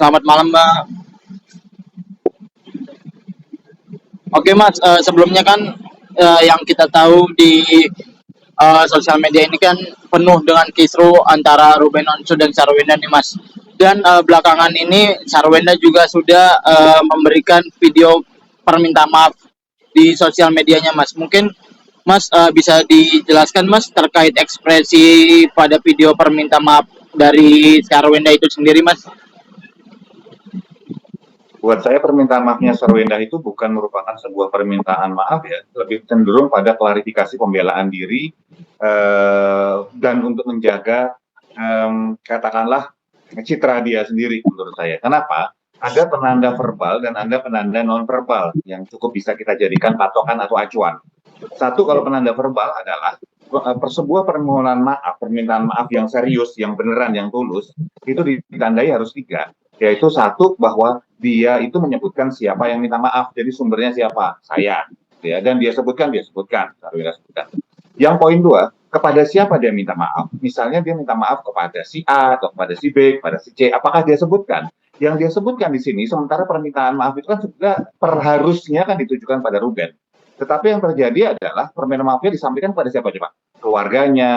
Selamat malam, Mbak. Oke, Mas, sebelumnya kan yang kita tahu di sosial media ini kan penuh dengan kisru antara Ruben Onsu dan Sarwenda nih, Mas. Dan belakangan ini Sarwenda juga sudah memberikan video permintaan maaf di sosial medianya, Mas. Mungkin Mas bisa dijelaskan, Mas, terkait ekspresi pada video permintaan maaf dari Sarwenda itu sendiri, Mas? Buat saya permintaan maafnya Sarwenda itu bukan merupakan sebuah permintaan maaf ya, lebih cenderung pada klarifikasi pembelaan diri dan untuk menjaga katakanlah citra dia sendiri menurut saya. Kenapa? Ada penanda verbal dan ada penanda non verbal yang cukup bisa kita jadikan patokan atau acuan. Satu, kalau penanda verbal adalah sebuah permohonan maaf, permintaan maaf yang serius, yang beneran, yang tulus, itu ditandai harus tiga, yaitu satu, bahwa dia itu menyebutkan siapa yang minta maaf, jadi sumbernya siapa, saya, ya, dan dia sebutkan, Sarwenda sebutkan. Yang poin dua, kepada siapa dia minta maaf, misalnya dia minta maaf kepada si A atau kepada si B, kepada si C, apakah dia sebutkan? Yang dia sebutkan di sini, sementara permintaan maaf itu kan sudah perharusnya kan ditujukan pada Ruben. Tetapi yang terjadi adalah permintaan maafnya disampaikan kepada siapa coba? Keluarganya,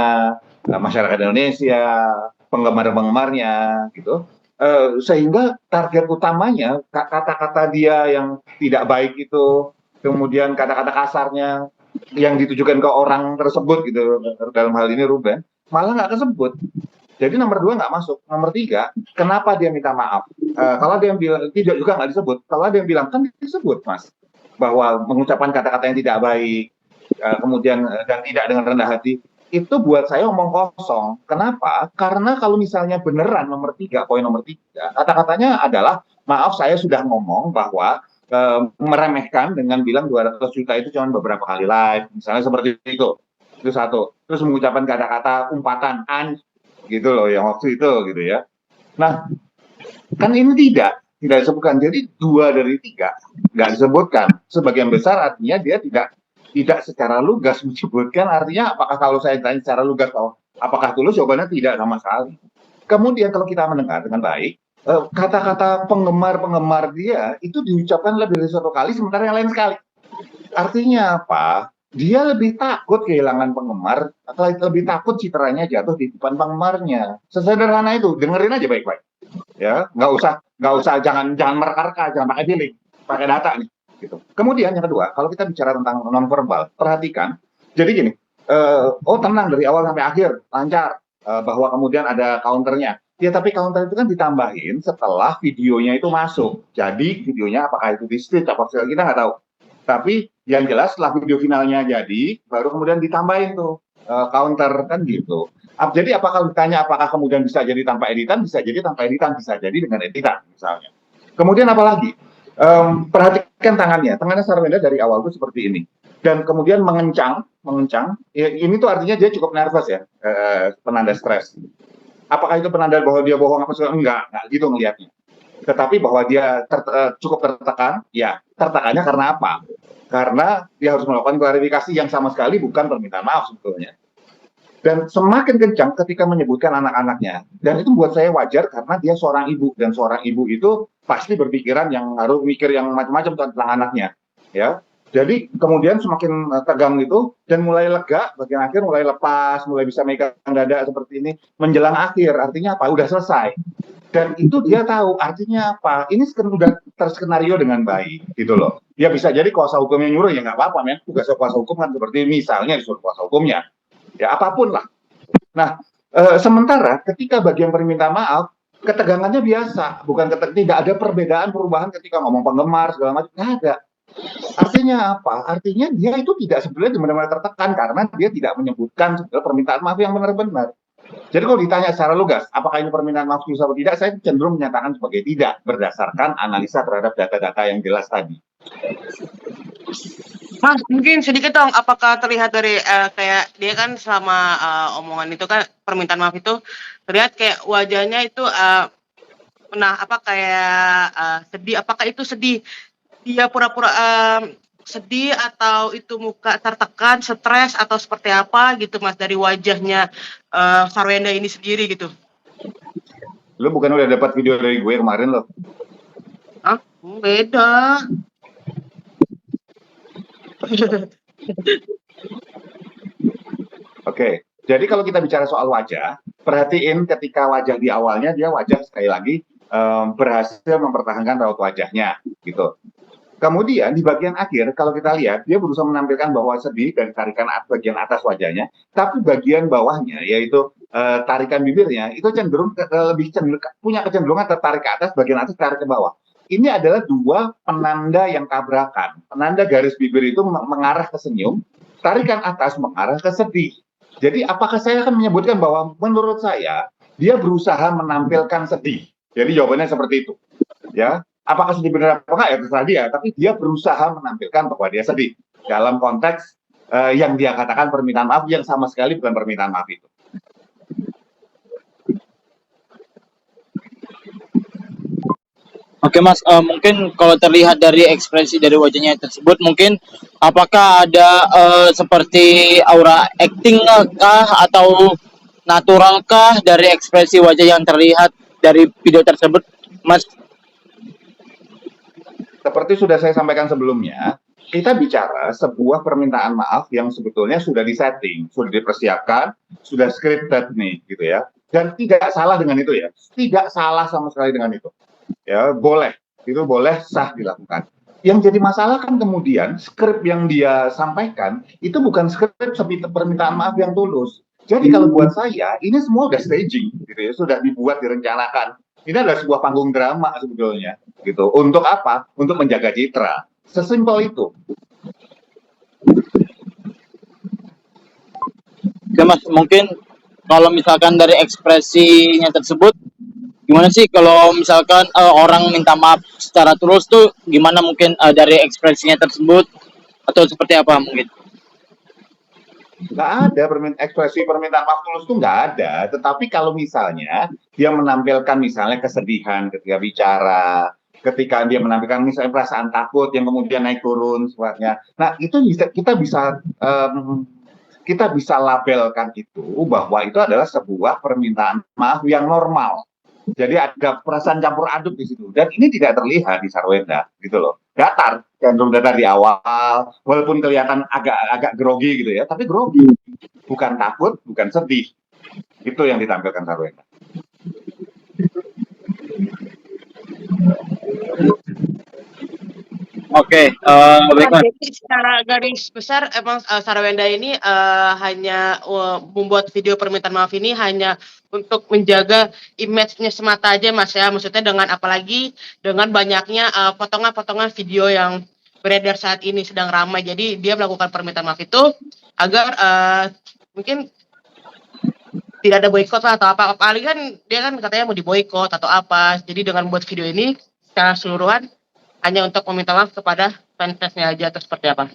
masyarakat Indonesia, penggemar-penggemarnya, gitu. Sehingga target utamanya kata-kata dia yang tidak baik itu, kemudian kata-kata kasarnya yang ditujukan ke orang tersebut gitu, dalam hal ini Ruben, malah nggak kesebut. Jadi nomor dua nggak masuk. Nomor tiga, kenapa dia minta maaf? Kalau dia bilang tidak juga nggak disebut. Kalau dia bilang kan disebut, Mas, bahwa mengucapkan kata-kata yang tidak baik, kemudian dan tidak dengan rendah hati, itu buat saya omong kosong. Kenapa? Karena kalau misalnya beneran nomor tiga, poin nomor tiga, kata-katanya adalah, maaf saya sudah ngomong bahwa meremehkan dengan bilang 200 juta itu cuma beberapa kali live, misalnya seperti itu satu. Terus mengucapkan kata-kata umpatan, gitu loh, yang waktu itu gitu ya. Nah, kan ini tidak disebutkan. Jadi 2 dari 3 nggak disebutkan. Sebagian besar artinya dia tidak secara lugas menyebutkan. Artinya apakah kalau saya tanya secara lugas apakah tulus, jawabannya tidak sama sekali. Kemudian kalau kita mendengar dengan baik, kata-kata penggemar dia itu diucapkan lebih dari satu kali, sementara yang lain sekali. Artinya apa? Dia lebih takut kehilangan penggemar, atau lebih takut citranya jatuh di depan penggemarnya. Sesederhana itu, dengerin aja baik-baik. Ya, nggak usah, jangan mereka, jangan pakai feeling, pakai data nih. Gitu. Kemudian yang kedua, kalau kita bicara tentang nonverbal, perhatikan. Jadi gini, tenang dari awal sampai akhir, lancar, bahwa kemudian ada counternya. Ya, tapi counter itu kan ditambahin setelah videonya itu masuk. Jadi videonya apakah itu di stage, apa kita nggak tahu. Tapi yang jelas setelah video finalnya jadi, baru kemudian ditambahin tuh counter kan gitu. Jadi apakah ditanya apakah kemudian bisa jadi tanpa editan? Bisa jadi tanpa editan, bisa jadi dengan editan misalnya. Kemudian apalagi? Perhatikan tangannya Sarwenda dari awal tuh seperti ini. Dan kemudian mengencang. Ya, ini tuh artinya dia cukup nervous ya, penanda stres. Apakah itu penanda bahwa dia bohong apa segala? Enggak gitu ngelihatnya. Tetapi bahwa dia cukup tertekan, ya tertekannya karena apa? Karena dia harus melakukan klarifikasi yang sama sekali bukan permintaan maaf sebetulnya. Dan semakin kencang ketika menyebutkan anak-anaknya. Dan itu buat saya wajar karena dia seorang ibu. Dan seorang ibu itu pasti berpikiran yang harus mikir yang macam-macam tentang anaknya. Ya. Jadi kemudian semakin tegang itu dan mulai lega, bagian akhir mulai lepas, mulai bisa megang dada seperti ini. Menjelang akhir, artinya apa? Udah selesai. Dan itu dia tahu artinya apa. Ini sudah terskenario dengan baik gitu loh. Ya bisa jadi kuasa hukumnya nyuruh, ya nggak apa-apa, men. Tugas kuasa hukum kan seperti misalnya disuruh kuasa hukumnya. Ya apapun lah. Nah, sementara ketika bagian permintaan maaf, ketegangannya biasa, bukan tidak ada perubahan ketika ngomong penggemar segala macam, nggak ada. Artinya apa? Artinya dia itu tidak sebenarnya benar-benar tertekan karena dia tidak menyebutkan permintaan maaf yang benar-benar. Jadi kalau ditanya secara lugas, apakah ini permintaan maaf tulus atau tidak, saya cenderung menyatakan sebagai tidak, berdasarkan analisa terhadap data-data yang jelas tadi. Mas, mungkin sedikit dong, apakah terlihat dari kayak dia kan selama omongan itu kan permintaan maaf itu terlihat kayak wajahnya itu sedih, apakah itu sedih dia pura-pura sedih atau itu muka tertekan, stres atau seperti apa gitu Mas dari wajahnya Sarwenda ini sendiri gitu? Lu bukan udah dapat video dari gue kemarin loh? Ah, beda. Oke, jadi kalau kita bicara soal wajah, perhatiin ketika wajah di awalnya dia wajah sekali lagi berhasil mempertahankan raut wajahnya, gitu. Kemudian di bagian akhir kalau kita lihat dia berusaha menampilkan bahwa sedih dan tarikan bagian atas wajahnya, tapi bagian bawahnya yaitu tarikan bibirnya itu cenderung lebih cenderung punya kecenderungan tertarik ke atas, bagian atas tarik ke bawah. Ini adalah dua penanda yang tabrakan. Penanda garis bibir itu mengarah ke senyum, tarikan atas mengarah ke sedih. Jadi apakah saya akan menyebutkan bahwa menurut saya dia berusaha menampilkan sedih? Jadi jawabannya seperti itu, ya. Apakah sedih benar apa enggak ya terserah dia, tapi dia berusaha menampilkan bahwa dia sedih dalam konteks yang dia katakan permintaan maaf yang sama sekali bukan permintaan maaf itu. Oke Mas, mungkin kalau terlihat dari ekspresi dari wajahnya tersebut, mungkin apakah ada seperti aura acting kah atau natural kah dari ekspresi wajah yang terlihat dari video tersebut, Mas? Seperti sudah saya sampaikan sebelumnya, kita bicara sebuah permintaan maaf yang sebetulnya sudah disetting, sudah dipersiapkan, sudah scripted nih, gitu ya. Dan tidak salah dengan itu ya, tidak salah sama sekali dengan itu. Ya, boleh, itu boleh sah dilakukan. Yang jadi masalah kan kemudian skrip yang dia sampaikan itu bukan skrip permintaan maaf yang tulus. Jadi kalau buat saya ini semua udah staging, gitu ya, sudah dibuat direncanakan. Ini adalah sebuah panggung drama sebetulnya, gitu. Untuk apa? Untuk menjaga citra. Sesimpel itu. Oke Mas, mungkin kalau misalkan dari ekspresinya tersebut, gimana sih kalau misalkan orang minta maaf secara tulus tuh gimana mungkin dari ekspresinya tersebut atau seperti apa mungkin? Nggak ada ekspresi permintaan maaf tulus tuh nggak ada. Tetapi kalau misalnya dia menampilkan misalnya kesedihan ketika bicara, ketika dia menampilkan misalnya perasaan takut yang kemudian naik turun sifatnya. Nah itu kita bisa labelkan itu bahwa itu adalah sebuah permintaan maaf yang normal. Jadi ada perasaan campur aduk di situ dan ini tidak terlihat di Sarwenda gitu loh. Datar, cenderung datar di awal, walaupun kelihatan agak grogi gitu ya, tapi grogi, bukan takut, bukan sedih. Itu yang ditampilkan Sarwenda. Oke, baik Mas. Jadi secara garis besar emang Sarwenda ini hanya membuat video permintaan maaf ini hanya untuk menjaga image-nya semata aja Mas ya. Maksudnya dengan apalagi dengan banyaknya potongan-potongan video yang beredar saat ini sedang ramai. Jadi dia melakukan permintaan maaf itu agar mungkin tidak ada boykot lah atau apa. Apalagi kan dia kan katanya mau diboykot atau apa. Jadi dengan buat video ini secara keseluruhan hanya untuk meminta maaf kepada fansnya aja atau seperti apa?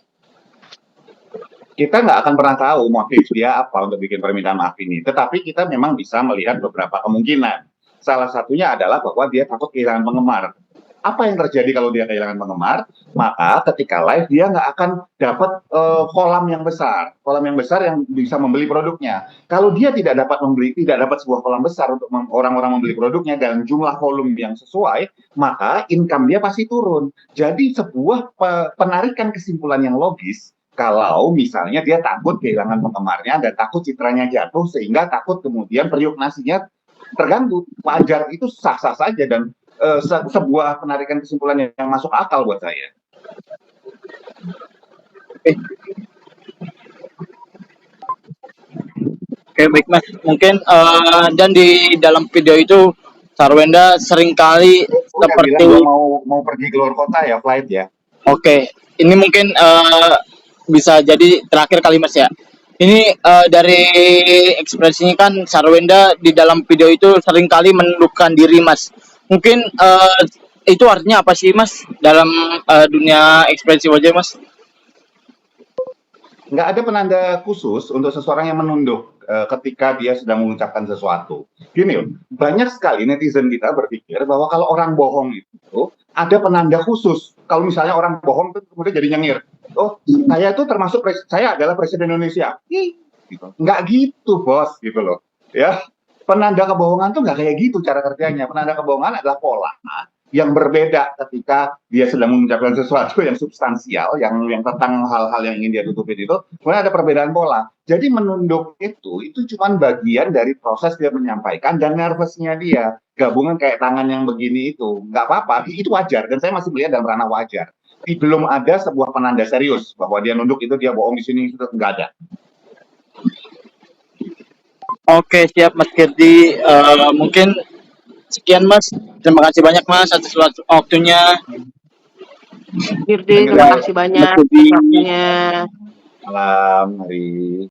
Kita nggak akan pernah tahu motif dia apa untuk bikin permintaan maaf ini. Tetapi kita memang bisa melihat beberapa kemungkinan. Salah satunya adalah bahwa dia takut kehilangan penggemar. Apa yang terjadi kalau dia kehilangan penggemar? Maka ketika live dia nggak akan dapat kolam yang besar yang bisa membeli produknya. Kalau dia tidak dapat sebuah kolam besar untuk orang-orang membeli produknya dalam jumlah volume yang sesuai, maka income dia pasti turun. Jadi sebuah penarikan kesimpulan yang logis. Kalau misalnya dia takut kehilangan penggemarnya dan takut citranya jatuh sehingga takut kemudian periuk nasinya terganggu, wajar, itu sah-sah saja dan sebuah penarikan kesimpulan yang masuk akal buat saya. Oke, baik Mas. Mungkin dan di dalam video itu Sarwenda seringkali seperti mau pergi keluar kota ya, flight ya. Oke, ini mungkin bisa jadi terakhir kali Mas ya. Ini dari ekspresinya kan Sarwenda di dalam video itu seringkali menundukkan diri Mas. Mungkin itu artinya apa sih Mas dalam dunia ekspresi wajah Mas? Nggak ada penanda khusus untuk seseorang yang menunduk ketika dia sedang mengucapkan sesuatu. Gini, banyak sekali netizen kita berpikir bahwa kalau orang bohong itu ada penanda khusus. Kalau misalnya orang bohong itu kemudian jadi nyengir. Oh, saya itu termasuk saya adalah presiden Indonesia. Gitu. Nggak gitu, bos, gitu loh. Ya, penanda kebohongan tuh nggak kayak gitu cara kerjanya. Penanda kebohongan adalah pola yang berbeda ketika dia sedang mengucapkan sesuatu yang substansial, yang tentang hal-hal yang ingin dia tutupin itu, kemudian ada perbedaan pola. Jadi menunduk itu cuma bagian dari proses dia menyampaikan dan nervousnya dia. Gabungan kayak tangan yang begini itu, nggak apa-apa, itu wajar. Dan saya masih melihat dalam ranah wajar. Belum ada sebuah penanda serius bahwa dia nunduk itu dia bohong di sini, itu nggak ada. Oke, siap Mas Kirdi. Mungkin sekian Mas. Terima kasih banyak Mas atas waktunya. Firdi, terima kasih banyak Mas Kirdi. waktunya. Malam, hari.